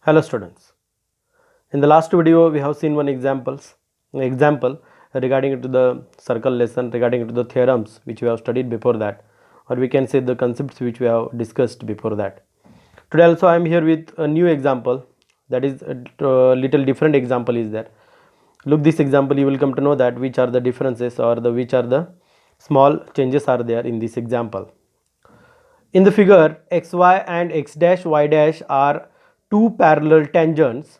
Hello students. In the last video we have seen one example regarding to the circle lesson, regarding to the theorems which we have studied before that, or we can say the concepts which we have discussed before that. Today also I am here with a new example, that is a little different example is there. Look this example, you will come to know that which are the differences or which are the small changes are there in this example. In the figure, xy and x dash y dash are two parallel tangents.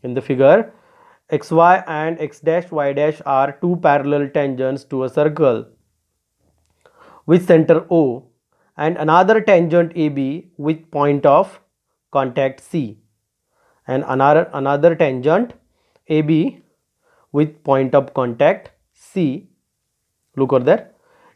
In the figure, xy and x dash y dash are two parallel tangents to a circle with center O and another tangent AB with point of contact C, and another tangent AB with point of contact C. Look over there.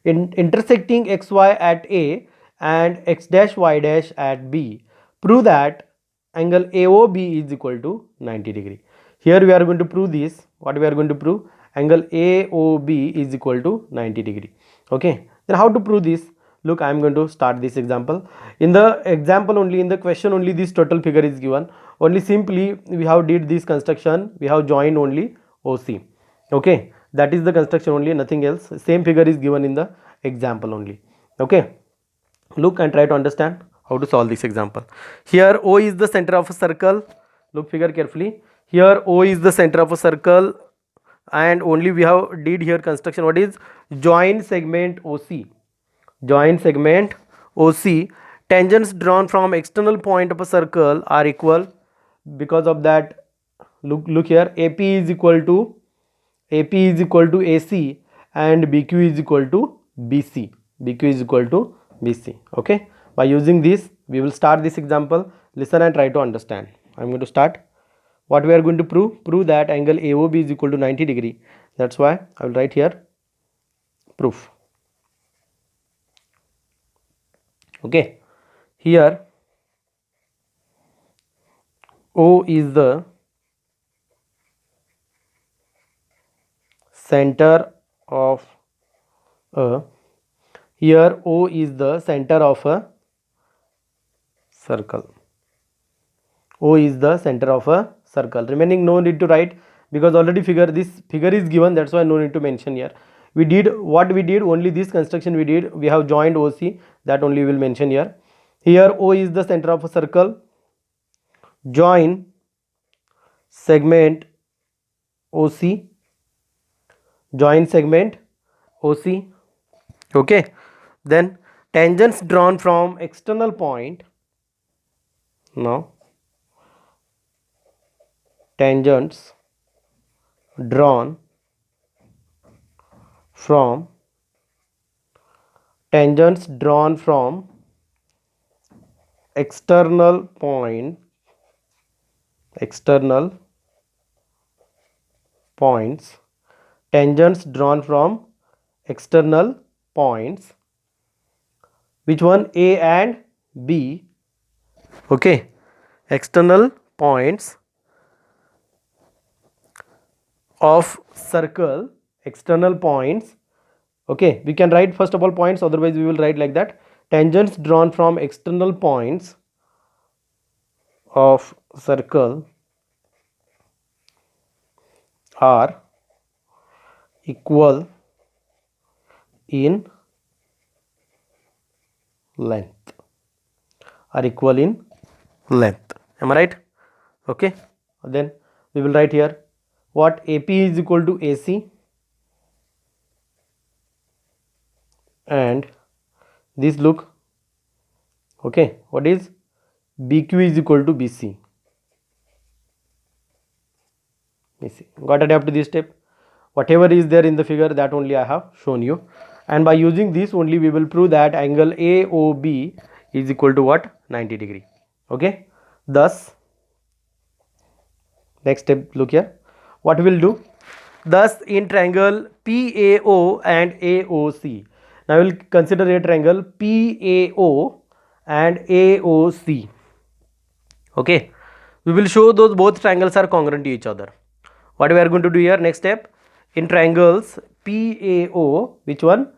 Intersecting xy at A and x dash y dash at B. Prove that angle AOB is equal to 90 degree. Here we are going to prove this. What we are going to prove? Angle AOB is equal to 90 degree. Okay. Then how to prove this? Look, I am going to start this example. In the example only, in the question only, this total figure is given. Only simply we have did this construction. We have joined only OC. Okay, that is the construction only, nothing else. Same figure is given in the example only. Okay, look and try to understand how to solve this example. Here O is the center of a circle. Look figure carefully. Here O is the center of a circle, and only we have did here construction. What is join segment OC? Join segment OC. Tangents drawn from external point of a circle are equal. Because of that, look here, AP is equal to AC and BQ is equal to BC. BQ is equal to BC. Okay. By using this, we will start this example. Listen and try to understand. I am going to start. What we are going to prove? Prove that angle AOB is equal to 90 degree. That's why I will write here proof. Okay. Here O is the center of a, here O is the center of a circle. O is the center of a circle. Remaining no need to write, because already this figure is given, that's why no need to mention here. We did what we did, only this construction we did. We have joined OC, that only we will mention here. Here O is the center of a circle. Join segment OC. Join segment OC. Okay. Then tangents drawn from external point. Now tangents drawn from external points tangents drawn from external points, which one? A and B. Okay, external points of circle, external points. Okay, we can write first of all points, otherwise we will write like that. Tangents drawn from external points of circle are equal in length. Am I right? Okay, then we will write here what? AP is equal to AC and this, look, okay, what is BQ is equal to BC. Got it up to this step? Whatever is there in the figure, that only I have shown you, and by using this only we will prove that angle AOB is equal to what? 90 degree. Okay, thus next step, look here, what we will do? Thus in triangle PAO and AOC, now we will consider a triangle PAO and AOC. Okay, we will show those both triangles are congruent to each other. What we are going to do here, next step, in triangles PAO, which one?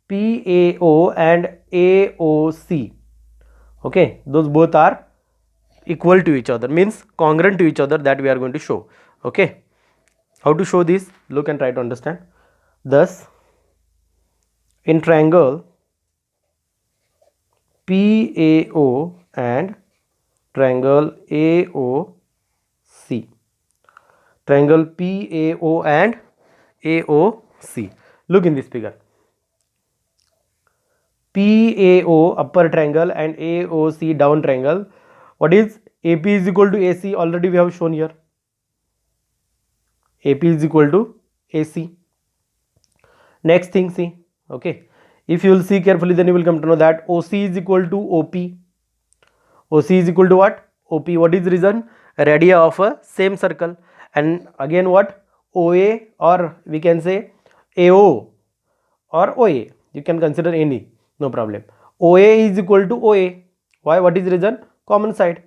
PAO and AOC. Okay, those both are equal to each other, means congruent to each other, that we are going to show. Okay, how to show this? Look and try to understand. Thus, in triangle PAO and triangle AOC, triangle PAO and AOC, look in this figure. PAO upper triangle and AOC down triangle. What is AP is equal to AC? Already we have shown here. AP is equal to AC. Next thing, see, okay, if you will see carefully, then you will come to know that OC is equal to OP. OC is equal to what? OP. What is the reason? Radii of a same circle. And again what? OA, or we can say AO or OA. You can consider any, no problem. OA is equal to OA. Why? What is the reason? Common side.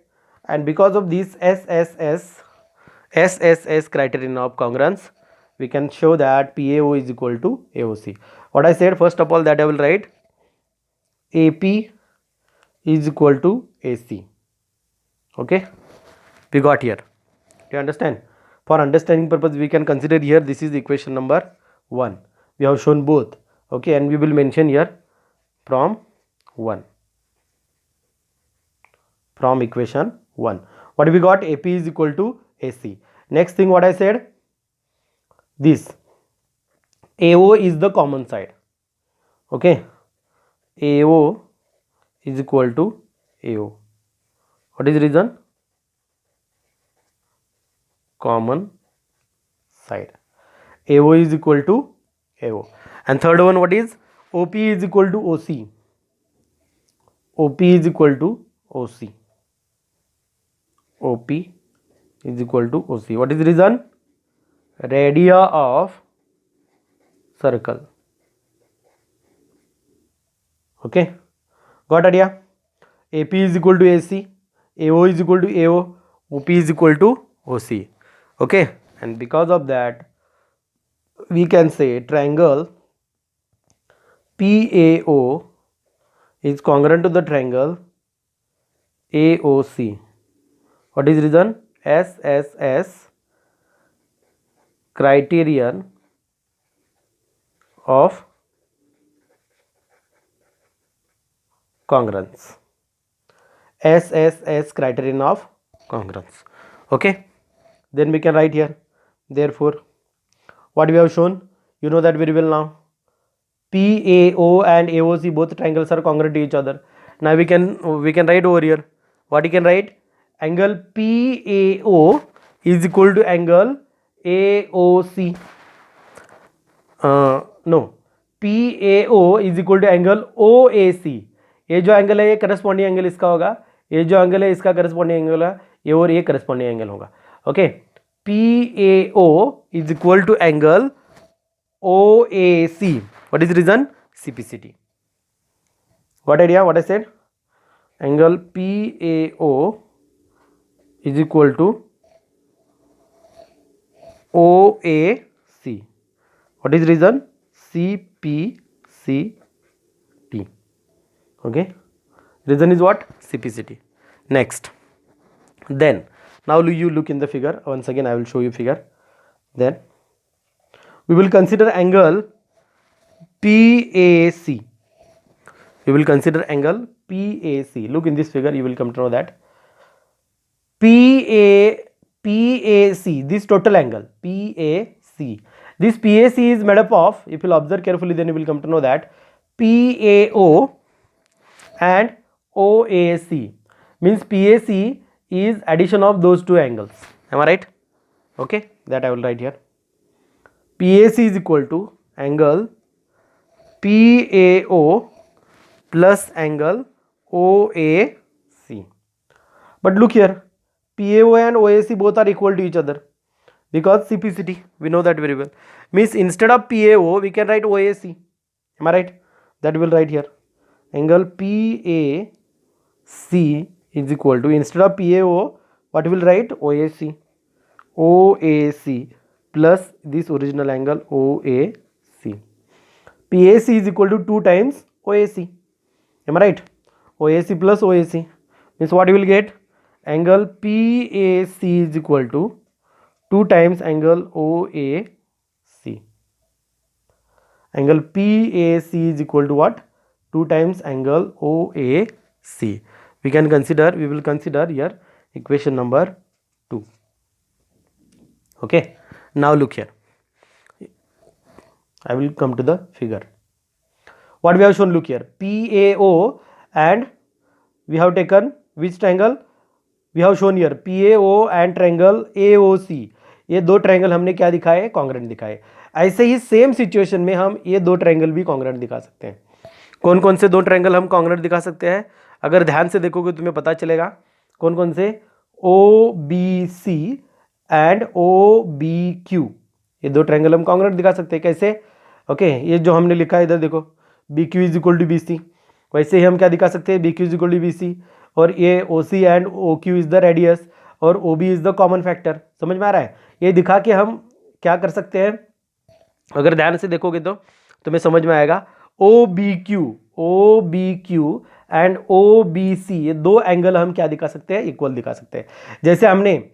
And because of this SSS criterion of congruence, we can show that PAO is equal to AOC. What I said, first of all, that I will write AP is equal to AC. Okay, we got here. Do you understand? For understanding purpose, we can consider here, this is equation number 1. We have shown both. Okay, and we will mention here from 1, from equation 1. What we got? AP is equal to AC. Next thing, what I said, this AO is the common side. Okay, AO is equal to AO. What is the reason? Common side. AO is equal to AO. And third one, what is? OP is equal to OC. OP is equal to OC. OP is equal to OC. What is the reason? Radii of circle. Okay, got idea? AP is equal to AC, AO is equal to AO, OP is equal to OC. Okay, and because of that, we can say triangle PAO is congruent to the triangle AOC. What is the reason? SSS criterion of congruence. SSS criterion of congruence. Okay, then we can write here, therefore, what we have shown, you know that very well now. PAO and AOC, both triangles are congruent to each other. Now we can write over here. What you can write? Angle PAO is equal to angle AOC. No, PAO is equal to angle OAC. ये जो angle है ये corresponding angle इसका होगा, ये जो angle है इसका करस्पॉन्डिंग एंगल है, ये और ये करस्पॉन्डिंग एंगल होगा. Okay, PAO is equal to angle OAC. What is the reason? CPCT. What idea? What I said? Angle PAO is equal to OAC. What is the reason? CPCT. Okay, reason is what? CPCT. Next, then now you look in the figure. Once again I will show you figure. Then we will consider angle PAC. We will consider angle PAC. Look in this figure, you will come to know that PAC, this total angle PAC, this PAC is made up of, if you will observe carefully, then you will come to know that PAO and OAC, means PAC is addition of those two angles. Am I right? Okay, that I will write here. PAC is equal to angle PAO plus angle OAC. But look here, PAO and OAC both are equal to each other because CPCT, we know that very well. Means instead of PAO we can write OAC. Am I right? That we will write here. Angle PAC is equal to, instead of PAO, what we will write? OAC. OAC plus this original angle OAC. PAC is equal to 2 times OAC. Am I right? OAC plus OAC means what you will get? angle PAC is equal to 2 times angle OAC. Angle PAC is equal to what? 2 times angle OAC. We will consider here equation number 2. Okay, now look here. I will come to the figure. What we have shown, look here, PAO, and we have taken which triangle? We have shown here PAO and triangle AOC. ये दो triangle हमने क्या दिखाए? Congruent दिखाए. ऐसे ही same situation में हम ये दो ट्रायंगल भी कॉन्ग्रेंट दिखा सकते हैं. कौन कौन से दो ट्रायंगल हम कॉन्ग्रेंट दिखा सकते हैं? अगर ध्यान से देखोगे तुम्हें पता चलेगा कौन कौन से. OBC एंड OBQ, ये दो ट्रायंगल हम कॉन्ग्रेंट दिखा सकते हैं. कैसे? ओके, ये जो हमने लिखा है इधर देखो, BQ is equal to BC. वैसे ही हम क्या दिखा सकते हैं? BQ is equal to BC, और ये OC and OQ is the radius, और OB is the common factor. समझ में आ रहा है? ये दिखा के हम क्या कर सकते हैं? अगर ध्यान से देखोगे तो तुम्हें समझ में आएगा. OBQ एंड OBC, ये दो एंगल हम क्या दिखा सकते हैं? इक्वल दिखा सकते हैं. जैसे हमने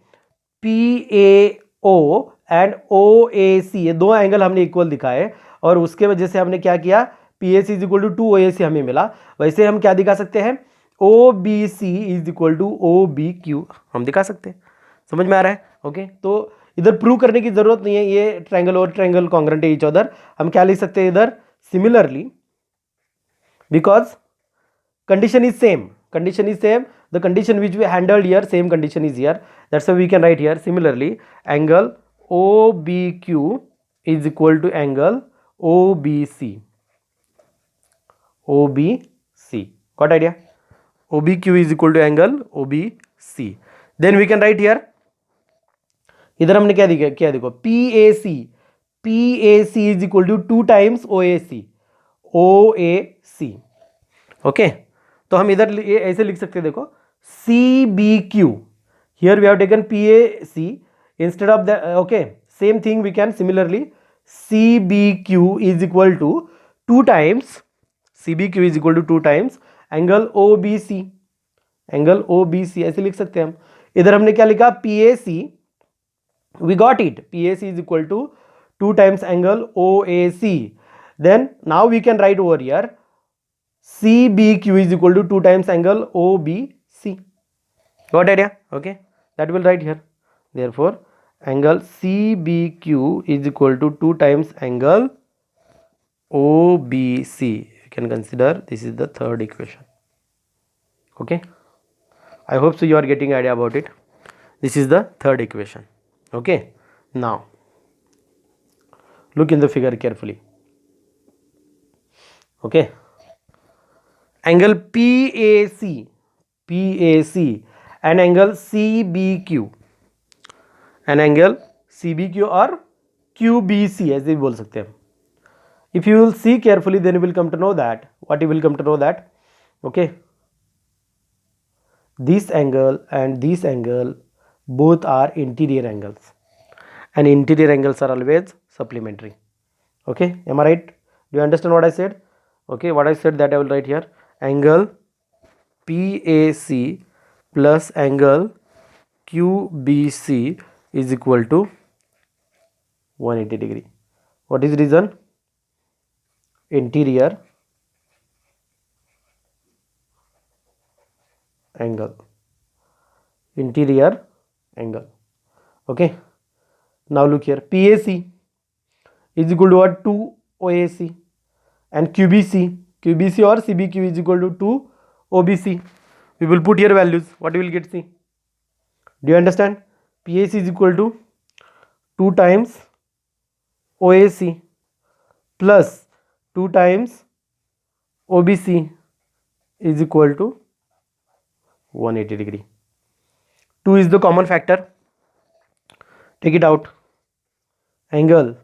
PAO एंड OAC, ये दो एंगल हमने इक्वल दिखाए, और उसके वजह से हमने क्या किया? PAC is equal to 2OAC हमें मिला. वैसे हम क्या दिखा सकते हैं? OBC is equal to OBQ हम दिखा सकते हैं. समझ में आ रहा है? ओके, तो इधर प्रूव करने की जरूरत नहीं है, ये ट्रायंगल और ट्रायंगल कॉन्ग्रेंट है ईच अदर. हम क्या लिख सकते हैं इधर? Similarly, because condition is same, the condition which we handled here, same condition is here. That's why we can write here similarly angle OBQ is equal to angle OBC. Got idea? OBQ is equal to angle OBC. Then we can write here, इधर हमने क्या देखो, PAC is equal to 2 times OAC. Okay, तो हम इधर ऐसे लिख सकते हैं, देखो, CBQ, here we have taken PAC instead of the. Okay, same thing we can similarly CBQ is equal to 2 times angle OBC. ऐसे लिख सकते हैं हम. इधर हमने क्या लिखा? PAC, we got it, PAC is equal to 2 times angle OAC. Then now we can write over here CBQ is equal to 2 times angle OBC. Got idea? Okay, that will write here. Therefore angle CBQ is equal to 2 times angle OBC. You can consider this is the third equation. Okay, I hope so you are getting idea about it. This is the third equation. Okay, now look in the figure carefully. Okay, angle PAC and angle CBQ और QBC ऐसे भी बोल सकते हैं. If you will see carefully, then you will come to know that. What you will come to know that? Okay, this angle and this angle both are interior angles, and interior angles are always supplementary. Okay, am I right? Do you understand what I said? Okay, what I said that I will write here. Angle PAC plus angle QBC is equal to 180 degree. What is the reason? Interior angle. Okay, now look here, PAC is equal to what? 2 OAC, and QBC or CBQ is equal to 2 OBC. We will put here values. What you will get? See, do you understand? PAC is equal to 2 times OAC plus 2 times OBC is equal to 180 degree. 2 is the common factor. Take it out. Angle,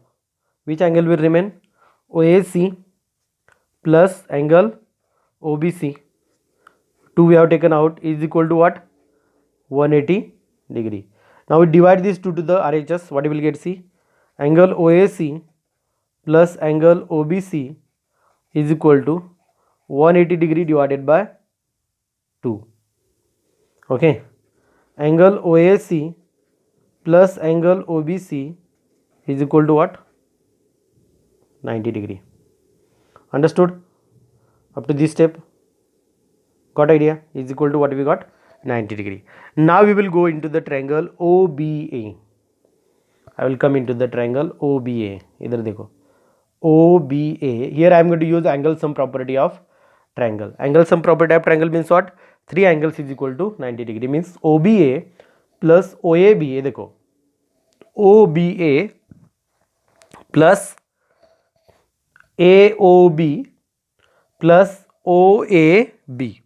which angle will remain? OAC plus angle OBC. 2 we have taken out is equal to what? 180 degree. Now we divide these two to the RHS. What you will get? See, angle OAC plus angle OBC is equal to 180 degree divided by 2. Okay, angle OAC plus angle OBC is equal to what? 90 degree. Understood? Up to this step, got idea? Is equal to what we got? 90 degree. Now we will go into the triangle OBA. I will come into the triangle OBA. इधर देखो OBA. Here I am going to use angle sum property of triangle. Angle sum property of triangle means what? 3 angles is equal to 90 degree. Means OBA plus OAB. ये देखो OBA plus AOB plus OAB.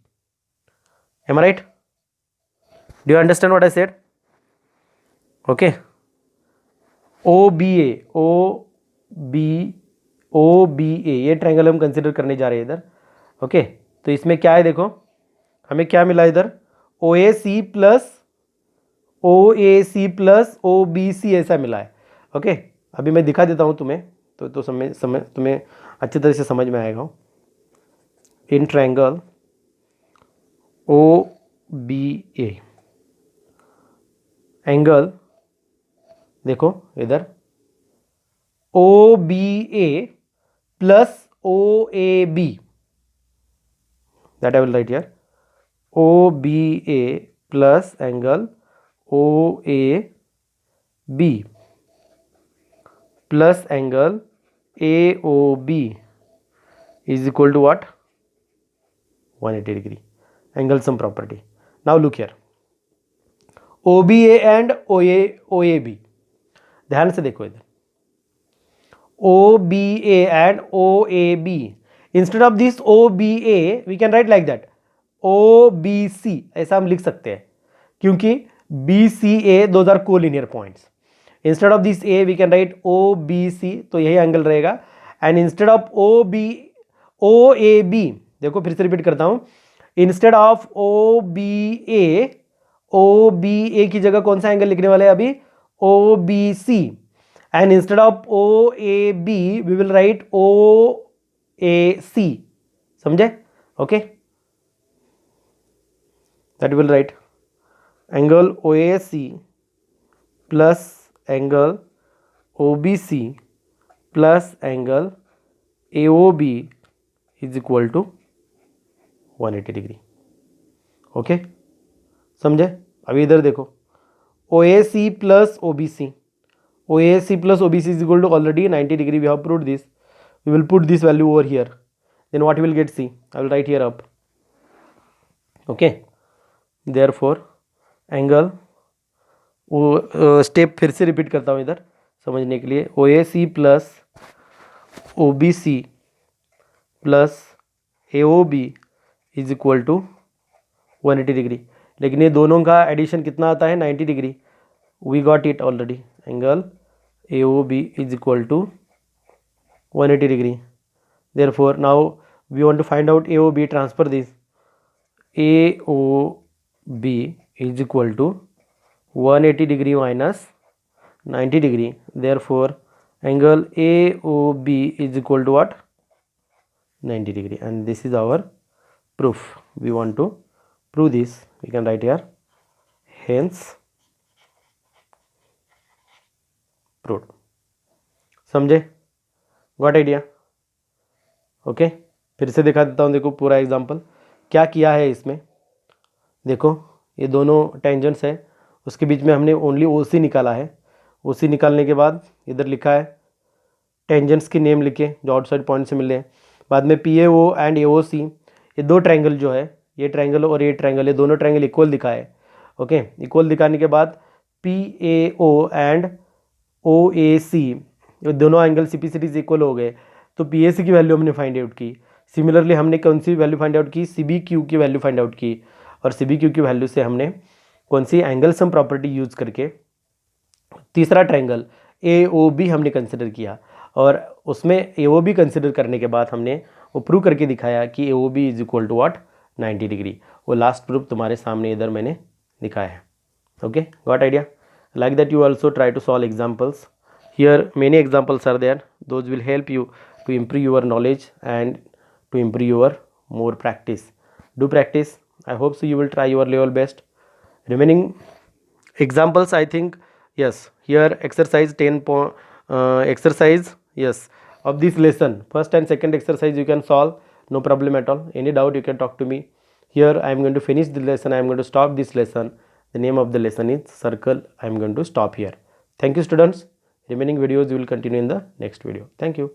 Am I right? Do you understand what I said? Okay. OBA ये triangle हम consider करने जा रहे हैं इधर. Okay, तो इसमें क्या है देखो, हमें क्या मिला इधर, OAC प्लस OBC ऐसा मिला है. ओके, अभी मैं दिखा देता हूँ तुम्हें, तो समय तुम्हें अच्छी तरह से समझ में आएगा. इन ट्रायंगल OBA एंगल देखो इधर OBA plus OAB, that I will write here, OBA plus angle OAB plus angle AOB is equal to what? 180 degree. Angle sum property. Now look here, OBA and OAB, ध्यान से देखो इधर, OBA and OAB, instead of this OBA we can write like that, OBC ऐसा हम लिख सकते हैं, क्योंकि BCA those are collinear points. Instead of this A we can write OBC, तो यही एंगल रहेगा. एंड इंस्टेड ऑफ OAB, देखो फिर से रिपीट करता हूं, इंस्टेड ऑफ OBA की जगह कौन सा एंगल लिखने वाले हैं अभी, OBC. And instead of OAB we will write OAC. समझे? Okay, that will write angle OAC plus angle OBC plus angle AOB is equal to 180 degree. Okay, समझे? अभी इधर देखो, OAC plus OBC is equal to already 90 degree. We have proved this. We will put this value over here, then what will get, see I will write here up. Okay, therefore angle, step फिर से repeat करता हूँ इधर समझने के लिए, OAC plus OBC plus AOB is equal to 180 degree. लेकिन ये दोनों का एडिशन कितना आता है, 90 degree. We got it already. Angle AOB is equal to 180 degree. Therefore now we want to find out AOB. Transfer this, AOB is equal to 180 degree minus 90 degree. Therefore angle AOB is equal to what? 90 degree. And this is our proof. We want to prove this. We can write here, hence proved. समझे? Got idea? Okay, फिर से दिखा देता हूँ. देखो पूरा example क्या किया है इसमें. देखो ये दोनों टेंजेंट्स है, उसके बीच में हमने ओनली OC निकाला है. OC निकालने के बाद इधर लिखा है टेंजेंट्स की नेम लिखे जो आउटसाइड पॉइंट से मिले. बाद में PAO एंड AOC, ये दो ट्रायंगल जो है, ये ट्रायंगल और ये ट्रायंगल, ये दोनों ट्रायंगल इक्वल दिखा है. ओके, इक्वल दिखाने के बाद PAO एंड OAC, ये दोनों एंगल CPCD इक्वल हो गए. तो PAC की वैल्यू हमने फाइंड आउट की. सिमिलरली हमने कौन सी वैल्यू फाइंड आउट की, CBQ की वैल्यू फाइंड आउट की. और CBQ की वैल्यू से हमने कौन सी एंगल सम प्रॉपर्टी यूज करके तीसरा ट्रायंगल AOB हमने कंसिडर किया. और उसमें AOB कंसिडर करने के बाद हमने वो प्रूव करके दिखाया कि AOB is equal to what, 90 degree. वो लास्ट प्रूफ तुम्हारे सामने इधर मैंने दिखाया है. Okay, got idea? Like that you also try to solve examples. Here many examples are there. Those will help you to improve your knowledge and to improve your more practice. Do practice. I hope so you will try your level best. Remaining examples, I think. Yes, here exercise 10 exercise, yes, of this lesson, first and second exercise you can solve, no problem at all. Any doubt you can talk to me. Here I am going to finish the lesson, I am going to stop this lesson. The name of the lesson is circle. I am going to stop here. Thank you students. Remaining videos we will continue in the next video. Thank you.